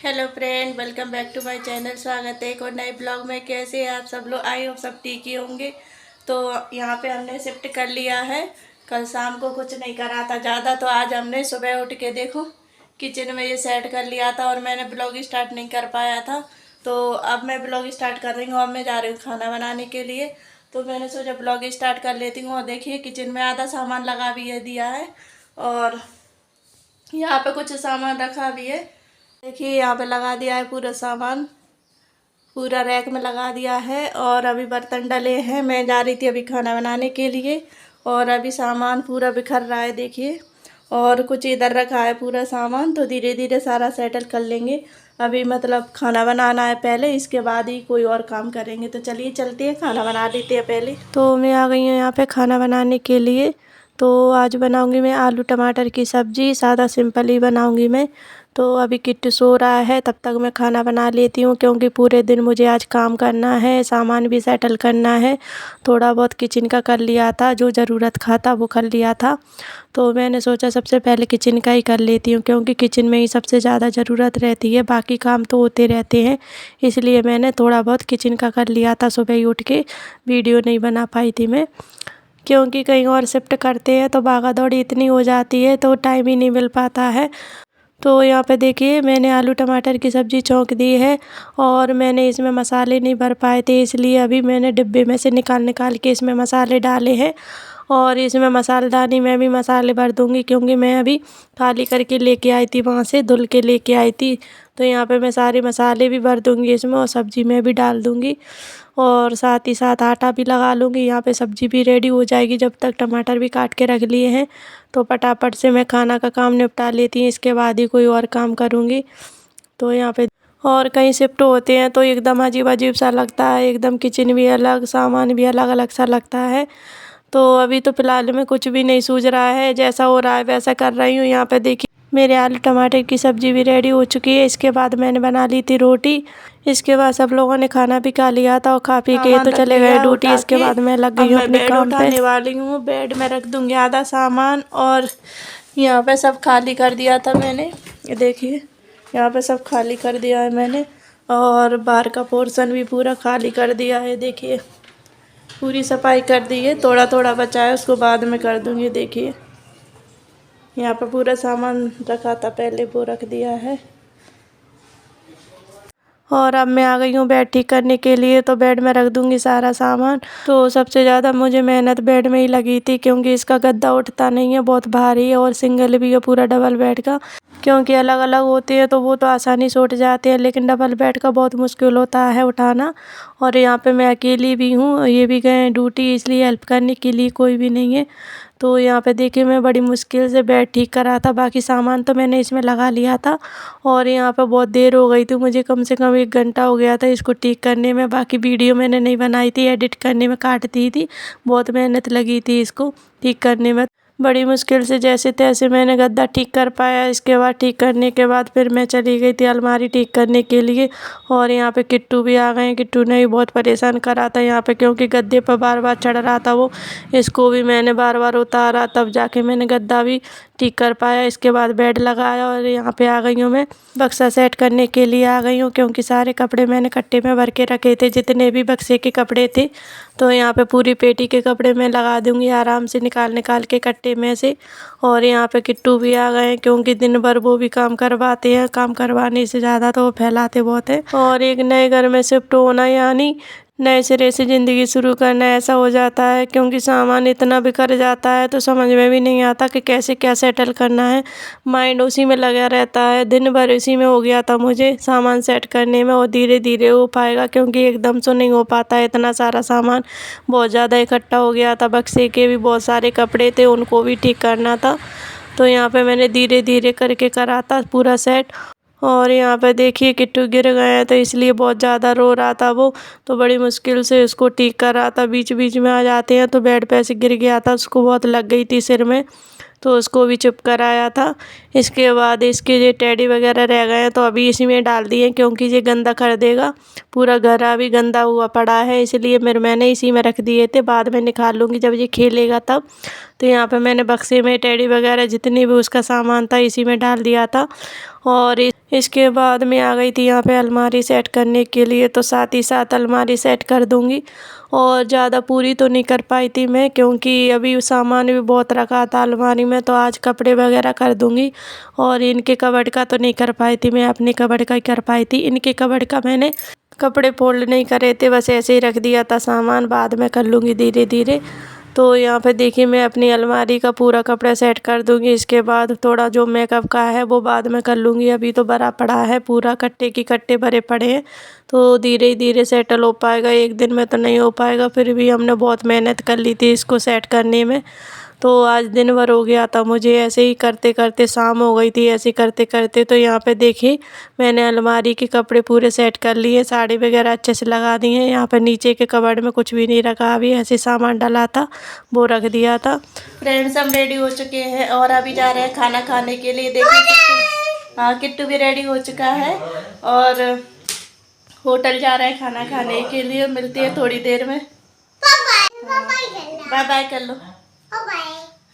Hello friend, welcome back to my channel. स्वागत है एक और नए ब्लॉग में। कैसे हैं आप सब लोग? आई होप सब ठीक ही होंगे। तो यहाँ पे हमने शिफ्ट कर लिया है। कल शाम को कुछ नहीं करा था ज़्यादा, तो आज हमने सुबह उठ के देखो किचन में ये सेट कर लिया था और मैंने ब्लॉग स्टार्ट नहीं कर पाया था। तो अब मैं ब्लॉग स्टार्ट कर रही हूँ। अब मैं जा रही हूँ खाना बनाने के लिए। तो मैंने सोचा ब्लॉग स्टार्ट कर लेती हूँ। और देखिए किचन में आधा सामान लगा भी दिया है और यहाँ पे कुछ सामान रखा भी है। देखिए यहाँ पे लगा दिया है पूरा सामान, पूरा रैक में लगा दिया है। और अभी बर्तन डले हैं। मैं जा रही थी अभी खाना बनाने के लिए और अभी सामान पूरा बिखर रहा है देखिए। और कुछ इधर रखा है पूरा सामान, तो धीरे धीरे सारा सेटल कर लेंगे। अभी मतलब खाना बनाना है पहले, इसके बाद ही कोई और काम करेंगे। तो चलिए चलते हैं, खाना बना लेते हैं पहले। तो मैं आ गई हूँ यहाँ पे खाना बनाने के लिए। तो आज बनाऊंगी मैं आलू टमाटर की सब्ज़ी, सादा सिंपल ही बनाऊंगी मैं। तो अभी किट्टू सो रहा है, तब तक मैं खाना बना लेती हूँ क्योंकि पूरे दिन मुझे आज काम करना है, सामान भी सेटल करना है। थोड़ा बहुत किचन का कर लिया था, जो ज़रूरत था वो कर लिया था। तो मैंने सोचा सबसे पहले किचन का ही कर लेती हूँ क्योंकि किचन में ही सबसे ज़्यादा ज़रूरत रहती है, बाकी काम तो होते रहते हैं। इसलिए मैंने थोड़ा बहुत किचन का कर लिया था। सुबह ही उठ के वीडियो नहीं बना पाई थी मैं क्योंकि कहीं और शिफ्ट करते हैं तो भागा दौड़ी इतनी हो जाती है तो टाइम ही नहीं मिल पाता है। तो यहाँ पे देखिए मैंने आलू टमाटर की सब्ज़ी छौंक दी है और मैंने इसमें मसाले नहीं भर पाए थे, इसलिए अभी मैंने डिब्बे में से निकाल के इसमें मसाले डाले हैं। और इसमें मसालेदानी में भी मसाले भर दूँगी क्योंकि मैं अभी खाली करके लेके आई थी, वहाँ से धुल के लेके आई थी। तो यहाँ पे मैं सारे मसाले भी भर दूँगी इसमें और सब्ज़ी में भी डाल दूँगी और साथ ही साथ आटा भी लगा लूँगी। यहाँ पे सब्ज़ी भी रेडी हो जाएगी, जब तक टमाटर भी काट के रख लिए हैं। तो फटाफट से मैं खाना का काम निपटा लेती हूँ, इसके बाद ही कोई और काम करूँगी। तो यहाँ पे और कहीं शिफ्ट होते हैं तो एकदम अजीब अजीब सा लगता है, एकदम किचन भी अलग, सामान भी अलग अलग सा लगता है। तो अभी तो फ़िलहाल में कुछ भी नहीं सूझ रहा है, जैसा हो रहा है वैसा कर रही हूँ। यहाँ पे देखिए मेरे आलू टमाटर की सब्ज़ी भी रेडी हो चुकी है। इसके बाद मैंने बना ली थी रोटी। इसके बाद सब लोगों ने खाना भी खा लिया था और खा पी के तो चले गए ड्यूटी। इसके बाद मैं लग गई हूँ अपने काम पे। उठाने वाली हूँ, बेड में रख दूँगी आधा सामान। और यहाँ पे सब खाली कर दिया था मैंने, देखिए यहाँ पे सब खाली कर दिया है मैंने। और बाहर का पोर्शन भी पूरा खाली कर दिया है, देखिए पूरी सफाई कर दी है। थोड़ा थोड़ा बचा है, उसको बाद में कर दूँगी। देखिए यहाँ पर पूरा सामान रखा था पहले, वो रख दिया है। और अब मैं आ गई हूँ बेड ठीक करने के लिए, तो बेड में रख दूँगी सारा सामान। तो सबसे ज़्यादा मुझे मेहनत बेड में ही लगी थी क्योंकि इसका गद्दा उठता नहीं है, बहुत भारी है और सिंगल भी है पूरा डबल बेड का। क्योंकि अलग अलग होते हैं तो वो तो आसानी से उठ जाते हैं, लेकिन डबल बेड का बहुत मुश्किल होता है उठाना। और यहाँ पे मैं अकेली भी हूँ, ये भी गए ड्यूटी, इसलिए हेल्प करने के लिए कोई भी नहीं है। तो यहाँ पे देखिए मैं बड़ी मुश्किल से बेड ठीक करा था, बाकी सामान तो मैंने इसमें लगा लिया था। और यहाँ पे बहुत देर हो गई थी मुझे, कम से कम 1 घंटा हो गया था इसको ठीक करने में। बाकी वीडियो मैंने नहीं बनाई थी, एडिट करने में काट दी थी, बहुत मेहनत लगी थी इसको ठीक करने में। बड़ी मुश्किल से जैसे तैसे मैंने गद्दा ठीक कर पाया। इसके बाद ठीक करने के बाद फिर मैं चली गई थी अलमारी ठीक करने के लिए। और यहाँ पे किट्टू भी आ गए। किट्टू ने भी बहुत परेशान करा था यहाँ पे क्योंकि गद्दे पर बार बार चढ़ रहा था वो। इसको भी मैंने बार बार उतारा, तब जाके मैंने गद्दा भी ठीक कर पाया। इसके बाद बेड लगाया और यहाँ पे आ गई हूँ मैं बक्सा सेट करने के लिए आ गई हूँ क्योंकि सारे कपड़े मैंने कट्टे में भर के रखे थे, जितने भी बक्से के कपड़े थे। तो यहाँ पे पूरी पेटी के कपड़े मैं लगा दूँगी आराम से निकाल के कट्टे में से। और यहाँ पे किट्टू भी आ गए हैं क्योंकि दिन भर वो भी काम करवाते हैं, काम करवाने से ज़्यादा तो वो फैलाते बहुत है। और एक नए घर में शिफ्ट होना यानी नए सिरे से ज़िंदगी शुरू करना ऐसा हो जाता है क्योंकि सामान इतना बिखर जाता है तो समझ में भी नहीं आता कि कैसे क्या सेटल करना है। माइंड उसी में लगा रहता है, दिन भर इसी में हो गया था मुझे सामान सेट करने में। और धीरे धीरे हो पाएगा क्योंकि एकदम से नहीं हो पाता है, इतना सारा सामान बहुत ज़्यादा इकट्ठा हो गया था। बक्से के भी बहुत सारे कपड़े थे, उनको भी ठीक करना था। तो यहाँ पे मैंने धीरे धीरे करके करा था पूरा सेट। और यहाँ पे देखिए किट्टू गिर गए हैं तो इसलिए बहुत ज़्यादा रो रहा था वो। तो बड़ी मुश्किल से उसको ठीक कर रहा था, बीच बीच में आ जाते हैं तो बेड पे ऐसे गिर गया था, उसको बहुत लग गई थी सिर में, तो उसको भी चुप कराया था। इसके बाद इसके ये टेडी वगैरह रह गए हैं तो अभी इसी में डाल दिए क्योंकि ये गंदा कर देगा। पूरा घर अभी गंदा हुआ पड़ा है, इसलिए मैंने इसी में रख दिए थे, बाद में निकाल लूँगी जब ये खेलेगा तब। तो यहाँ पे मैंने बक्से में टेडी वगैरह जितनी भी उसका सामान था इसी में डाल दिया था। और इसके बाद मैं आ गई थी यहाँ पे अलमारी सेट करने के लिए, तो साथ ही साथ अलमारी सेट कर दूँगी। और ज़्यादा पूरी तो नहीं कर पाई थी मैं, क्योंकि अभी सामान भी बहुत रखा था अलमारी में, तो आज कपड़े वगैरह कर दूँगी। और इनके कबर्ड का तो नहीं कर पाई थी मैं, अपने कबर्ड का ही कर पाई थी। इनके कबर्ड का मैंने कपड़े फोल्ड नहीं करे थे, बस ऐसे ही रख दिया था सामान, बाद में कर लूँगी धीरे धीरे। तो यहाँ पे देखिए मैं अपनी अलमारी का पूरा कपड़ा सेट कर दूँगी। इसके बाद थोड़ा जो मेकअप का है वो बाद में कर लूँगी, अभी तो भरा पड़ा है, पूरा कट्टे की कट्टे भरे पड़े हैं, तो धीरे धीरे सेटल हो पाएगा। एक दिन में तो नहीं हो पाएगा, फिर भी हमने बहुत मेहनत कर ली थी इसको सेट करने में। तो आज दिन भर हो गया था मुझे ऐसे ही करते करते, शाम हो गई थी ऐसे करते करते। तो यहाँ पे देखिए मैंने अलमारी के कपड़े पूरे सेट कर लिए, साड़ी वगैरह अच्छे से लगा दी हैं। यहाँ पर नीचे के कबर्ड में कुछ भी नहीं रखा, अभी ऐसे सामान डाला था वो रख दिया था। फ्रेंड्स हम रेडी हो चुके हैं और अभी जा रहे हैं खाना खाने के लिए। देखिए हाँ किट्टू भी रेडी हो चुका है और होटल जा रहे हैं खाना खाने के लिए। मिलती है थोड़ी देर में, बाय बाय कर लो।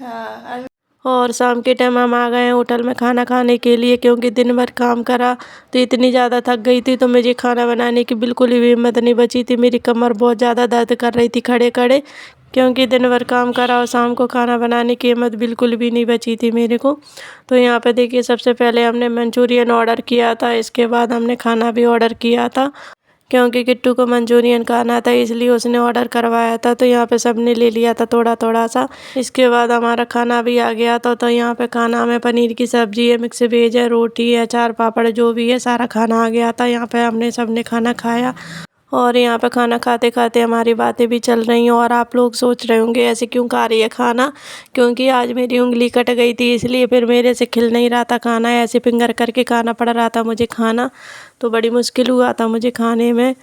हाँ और शाम के टाइम हम आ गए हैं होटल में खाना खाने के लिए, क्योंकि दिन भर काम करा तो इतनी ज़्यादा थक गई थी, तो मुझे खाना बनाने की बिल्कुल भी हिम्मत नहीं बची थी। मेरी कमर बहुत ज़्यादा दर्द कर रही थी खड़े खड़े, क्योंकि दिन भर काम करा और शाम को खाना बनाने की हिम्मत बिल्कुल भी नहीं बची थी मेरे को। तो यहाँ पे देखिए सबसे पहले हमने मंचूरियन ऑर्डर किया था, इसके बाद हमने खाना भी ऑर्डर किया था, क्योंकि किट्टू को मंचूरियन खाना था इसलिए उसने ऑर्डर करवाया था। तो यहाँ पे सबने ले लिया था थोड़ा थोड़ा सा। इसके बाद हमारा खाना भी आ गया था। तो यहाँ पे खाना में पनीर की सब्जी है, मिक्स वेज है, रोटी है, अचार पापड़ जो भी है सारा खाना आ गया था। यहाँ पे हमने सबने खाना खाया और यहाँ पे खाना खाते खाते हमारी बातें भी चल रही हैं। और आप लोग सोच रहे होंगे ऐसे क्यों खा रही है खाना, क्योंकि आज मेरी उंगली कट गई थी इसलिए फिर मेरे से खिल नहीं रहा था खाना, ऐसे फिंगर करके खाना पड़ रहा था मुझे खाना, तो बड़ी मुश्किल हुआ था मुझे खाने में।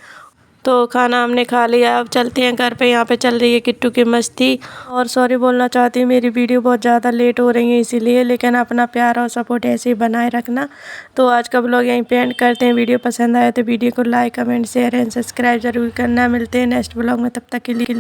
तो खाना हमने खा लिया, अब चलते हैं घर पे। यहाँ पे चल रही है किट्टू की मस्ती। और सॉरी बोलना चाहती हूँ मेरी वीडियो बहुत ज़्यादा लेट हो रही है इसीलिए, लेकिन अपना प्यार और सपोर्ट ऐसे ही बनाए रखना। तो आज का ब्लॉग यहीं पे एंड करते हैं। वीडियो पसंद आए तो वीडियो को like comment share and subscribe जरूर करना। मिलते हैं नेक्स्ट ब्लॉग में, तब तक के लिए।